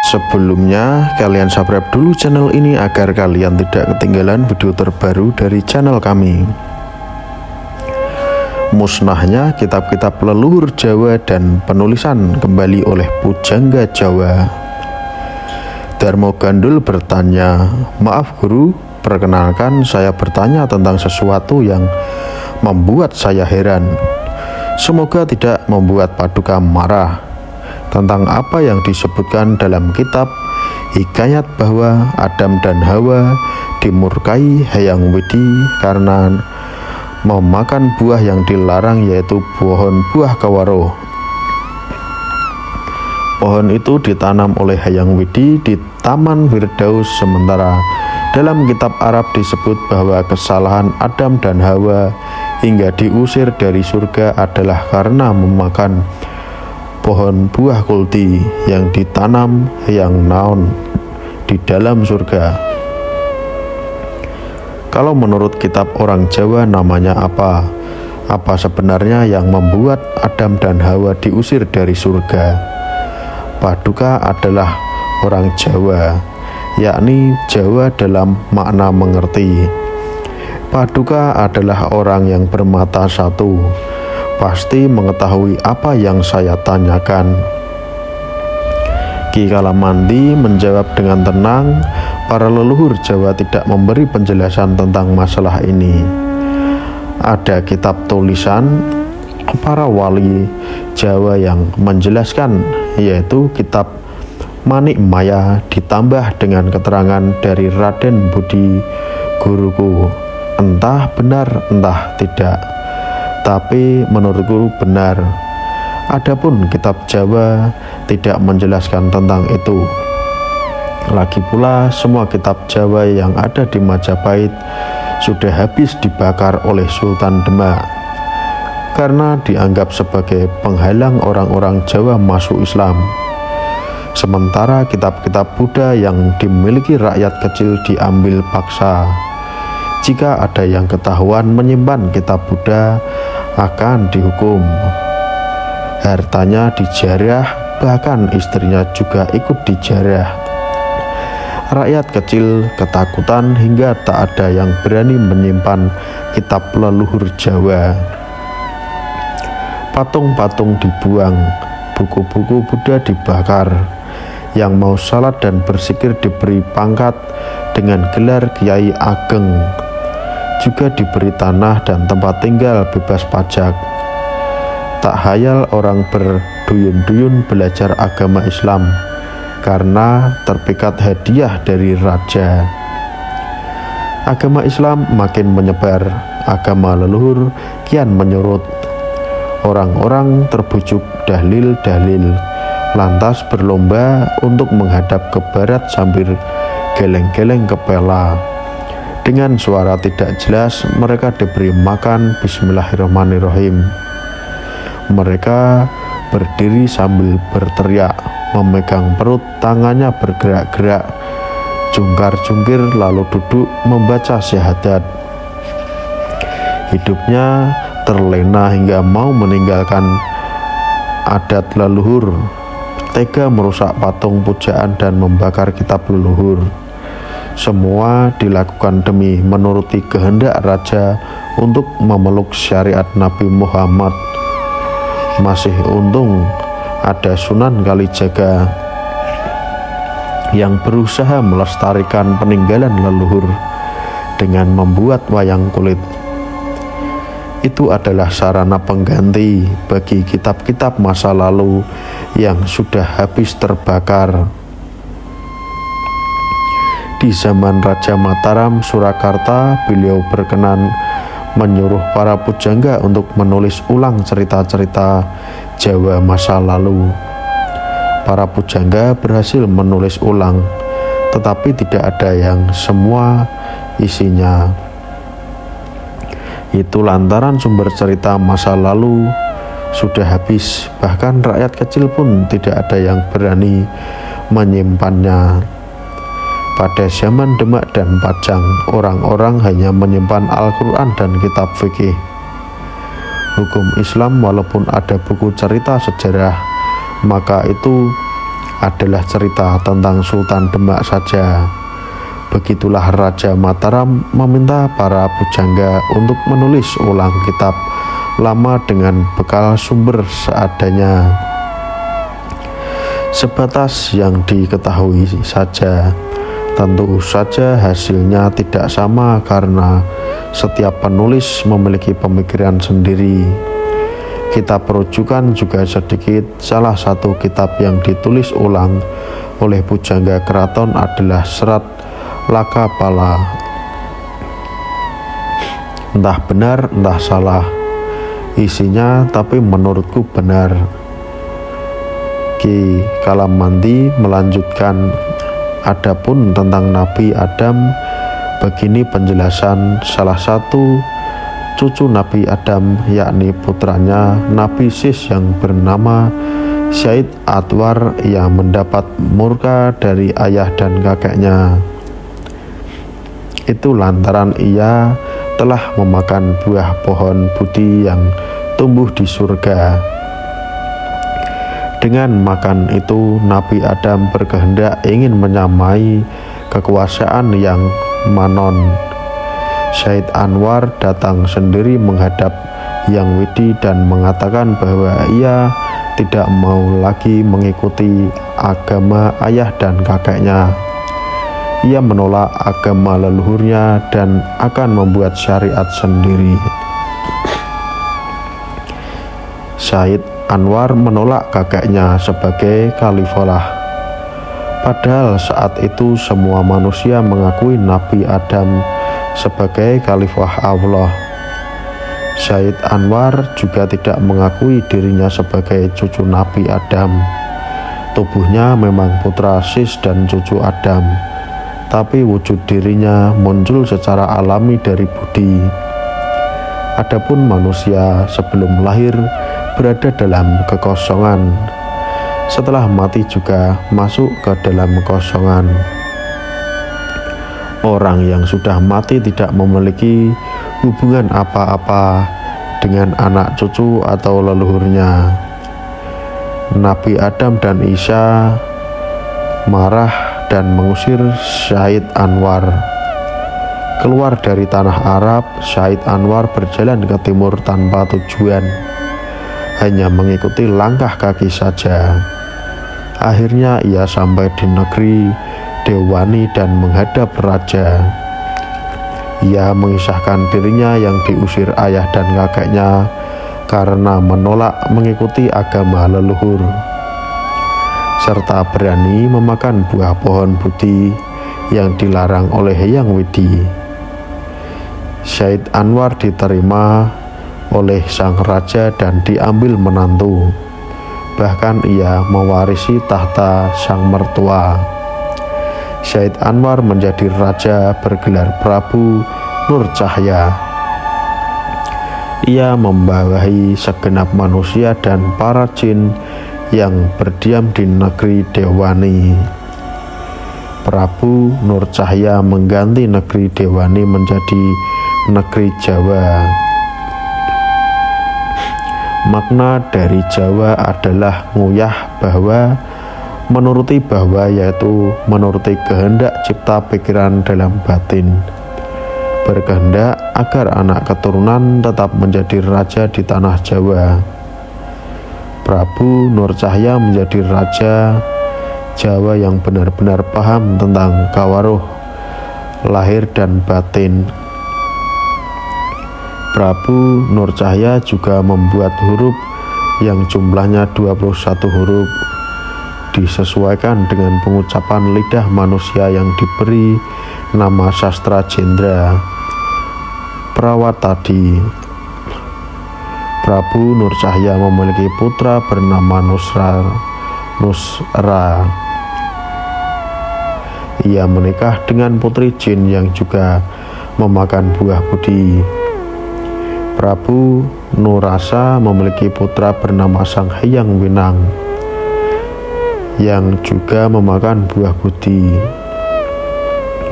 Sebelumnya, kalian subscribe dulu channel ini agar kalian tidak ketinggalan video terbaru dari channel kami. Musnahnya kitab-kitab leluhur Jawa dan penulisan kembali oleh pujangga Jawa. Darmo Gandul bertanya, "Maaf guru, perkenalkan saya bertanya tentang sesuatu yang membuat saya heran. Semoga tidak membuat Paduka marah. Tentang apa yang disebutkan dalam kitab Hikayat bahwa Adam dan Hawa dimurkai Hyang Widi karena memakan buah yang dilarang, yaitu pohon buah kawaro. Pohon itu ditanam oleh Hyang Widi di Taman Firdaus, sementara dalam kitab Arab disebut bahwa kesalahan Adam dan Hawa hingga diusir dari surga adalah karena memakan pohon buah kulti yang ditanam Hyang Naon di dalam surga. Kalau menurut kitab orang Jawa namanya apa? Apa sebenarnya yang membuat Adam dan Hawa diusir dari surga?" Paduka adalah orang Jawa, yakni Jawa dalam makna mengerti. Paduka adalah orang yang bermata satu, pasti mengetahui apa yang saya tanyakan. Ki Kalamandi menjawab dengan tenang, para leluhur Jawa tidak memberi penjelasan tentang masalah ini. Ada kitab tulisan para wali Jawa yang menjelaskan, yaitu kitab Manik Maya ditambah dengan keterangan dari Raden Budi guruku. Entah benar entah tidak, tapi menurutku benar. Adapun kitab Jawa tidak menjelaskan tentang itu. Lagi pula semua kitab Jawa yang ada di Majapahit sudah habis dibakar oleh Sultan Demak karena dianggap sebagai penghalang orang-orang Jawa masuk Islam. Sementara kitab-kitab Buddha yang dimiliki rakyat kecil diambil paksa. Jika ada yang ketahuan menyimpan kitab Buddha akan dihukum. Hartanya dijarah, bahkan istrinya juga ikut dijarah. Rakyat kecil ketakutan hingga tak ada yang berani menyimpan kitab leluhur Jawa. Patung-patung dibuang, buku-buku Buddha dibakar. Yang mau salat dan bersikir diberi pangkat dengan gelar Kiai Ageng. Juga diberi tanah dan tempat tinggal bebas pajak. Tak hayal orang berduyun-duyun belajar agama Islam karena terpikat hadiah dari raja. Agama Islam makin menyebar, agama leluhur kian menyurut. Orang-orang terbujuk dalil-dalil, lantas berlomba untuk menghadap ke barat sambil geleng-geleng kepala. Dengan suara tidak jelas mereka diberi makan Bismillahirrahmanirrahim. Mereka berdiri sambil berteriak, memegang perut, tangannya bergerak-gerak, jungkar-jungkir, lalu duduk membaca syahadat. Hidupnya terlena hingga mau meninggalkan adat leluhur, tega merusak patung pujaan dan membakar kitab leluhur. Semua dilakukan demi menuruti kehendak raja untuk memeluk syariat Nabi Muhammad. Masih untung ada Sunan Kalijaga yang berusaha melestarikan peninggalan leluhur dengan membuat wayang kulit. Itu adalah sarana pengganti bagi kitab-kitab masa lalu yang sudah habis terbakar. Di zaman Raja Mataram Surakarta, beliau berkenan menyuruh para pujangga untuk menulis ulang cerita-cerita Jawa masa lalu. Para pujangga berhasil menulis ulang, tetapi tidak ada yang semua isinya. Itu lantaran sumber cerita masa lalu sudah habis, bahkan rakyat kecil pun tidak ada yang berani menyimpannya. Pada zaman Demak dan Pajang, orang-orang hanya menyimpan Al-Quran dan kitab fikih. Hukum Islam, walaupun ada buku cerita sejarah, maka itu adalah cerita tentang Sultan Demak saja. Begitulah Raja Mataram meminta para pujangga untuk menulis ulang kitab lama dengan bekal sumber seadanya, sebatas yang diketahui saja. Tentu saja hasilnya tidak sama karena setiap penulis memiliki pemikiran sendiri. Kitab rujukan juga sedikit. Salah satu kitab yang ditulis ulang oleh pujangga keraton adalah Serat Lakapala. Entah benar entah salah isinya, tapi menurutku benar. Ki Kalamanti melanjutkan, adapun tentang Nabi Adam, begini penjelasan salah satu cucu Nabi Adam, yakni putranya Nabi Sis yang bernama Syed Atwar, yang mendapat murka dari ayah dan kakeknya. Itu lantaran ia telah memakan buah pohon budi yang tumbuh di surga. Dengan makan itu, Nabi Adam berkehendak ingin menyamai kekuasaan yang manon. Syed Anwar datang sendiri menghadap Yang Widi dan mengatakan bahwa ia tidak mau lagi mengikuti agama ayah dan kakeknya. Ia menolak agama leluhurnya dan akan membuat syariat sendiri. Syed Anwar menolak kakeknya sebagai khalifah. Padahal saat itu semua manusia mengakui Nabi Adam sebagai khalifah Allah. Syed Anwar juga tidak mengakui dirinya sebagai cucu Nabi Adam. Tubuhnya memang putra Sis dan cucu Adam, tapi wujud dirinya muncul secara alami dari budi. Adapun manusia sebelum lahir berada dalam kekosongan, setelah mati juga masuk ke dalam kekosongan. Orang yang sudah mati tidak memiliki hubungan apa-apa dengan anak cucu atau leluhurnya. Nabi Adam dan Isa marah dan mengusir Syed Anwar. Keluar dari tanah Arab, Syed Anwar berjalan ke timur tanpa tujuan, hanya mengikuti langkah kaki saja. Akhirnya ia sampai di negeri Dewani dan menghadap raja. Ia mengisahkan dirinya yang diusir ayah dan kakeknya karena menolak mengikuti agama leluhur, serta berani memakan buah pohon budi yang dilarang oleh Yang Widi. Syed Anwar diterima oleh sang raja dan diambil menantu. Bahkan ia mewarisi tahta sang mertua. Syed Anwar menjadi raja bergelar Prabu Nur Cahya. Ia membawahi segenap manusia dan para jin yang berdiam di negeri Dewani. Prabu Nur Cahya mengganti negeri Dewani menjadi negeri Jawa. Makna dari Jawa adalah nguyah bahwa, menuruti bahwa, yaitu menuruti kehendak cipta pikiran dalam batin, berkehendak agar anak keturunan tetap menjadi raja di tanah Jawa. Prabu Nur Cahya menjadi raja Jawa yang benar-benar paham tentang kawaruh lahir dan batin. Prabu Nur Cahya juga membuat huruf yang jumlahnya 21 huruf, disesuaikan dengan pengucapan lidah manusia yang diberi nama sastra Jendra Prawatadi. Prabu Nur Cahya memiliki putra bernama Nusra. Ia menikah dengan putri jin yang juga memakan buah budi. Prabu Nurasa memiliki putra bernama Sang Hyang Winang yang juga memakan buah budi.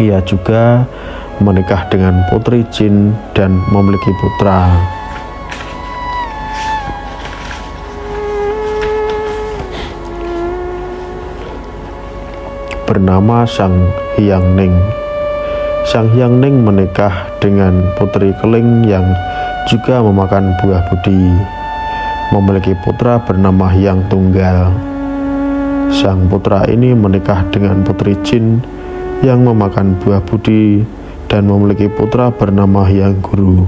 Ia juga menikah dengan putri jin dan memiliki putra. Bernama Sang Hyang Ning. Sang Hyang Ning menikah dengan putri Keling yang juga memakan buah budi, memiliki putra bernama Hyang Tunggal. Sang putra ini menikah dengan putri jin yang memakan buah budi dan memiliki putra bernama Hyang Guru.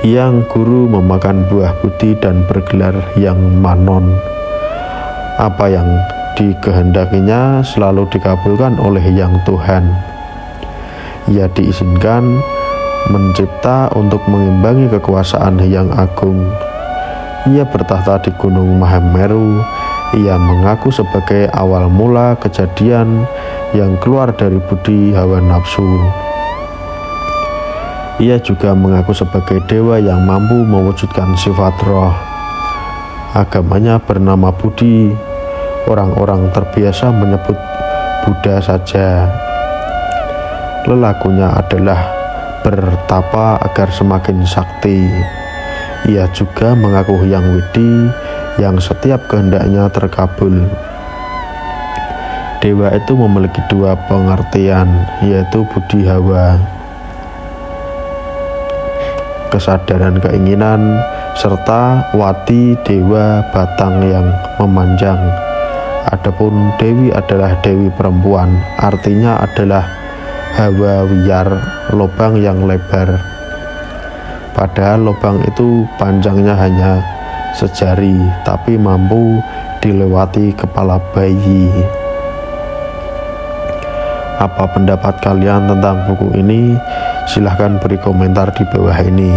Hyang Guru memakan buah budi dan bergelar Hyang Manon. Apa yang dikehendakinya selalu dikabulkan oleh Yang Tuhan. Ia diizinkan mencipta untuk mengimbangi kekuasaan Hyang Agung. Ia bertahta di Gunung Mahameru. Ia mengaku sebagai awal mula kejadian yang keluar dari budi hawa nafsu. Ia juga mengaku sebagai dewa yang mampu mewujudkan sifat roh. Agamanya bernama Budi. Orang-orang terbiasa menyebut Buddha saja. Lelakunya adalah bertapa agar semakin sakti. Ia juga mengaku Hyang Widi yang setiap kehendaknya terkabul. Dewa itu memiliki dua pengertian, yaitu budi hawa, kesadaran keinginan, serta wati, dewa batang yang memanjang. Adapun Dewi adalah dewi perempuan, artinya adalah hawa wiyar, lubang yang lebar. Padahal lubang itu panjangnya hanya sejari, tapi mampu dilewati kepala bayi. Apa pendapat kalian tentang buku ini? Silahkan beri komentar di bawah ini.